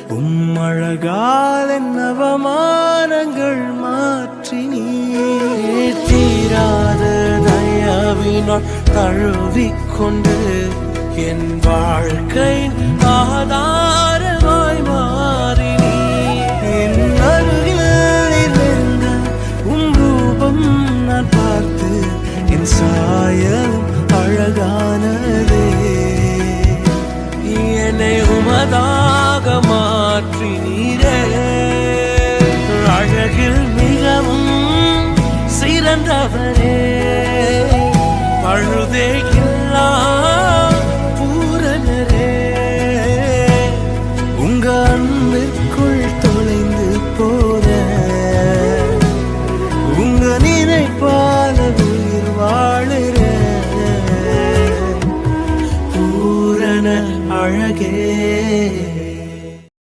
அழகால் நவமானங்கள் மாற்றி நீ தீராத தயவினால் தழுவிக்கொண்டு என் வாழ்க்கை ஆதாரமாய் மாறி நீ என் அருகில் இருந்த உன் ரூபம் நான் பார்த்து என் சாயலும் அழகானதே என்னை உமதாக மாற்றி நீரே அழகில் மிகவும் சிறந்தவரே பழுதே இல்லா பூரணரே உங்க அன்பிற்குள்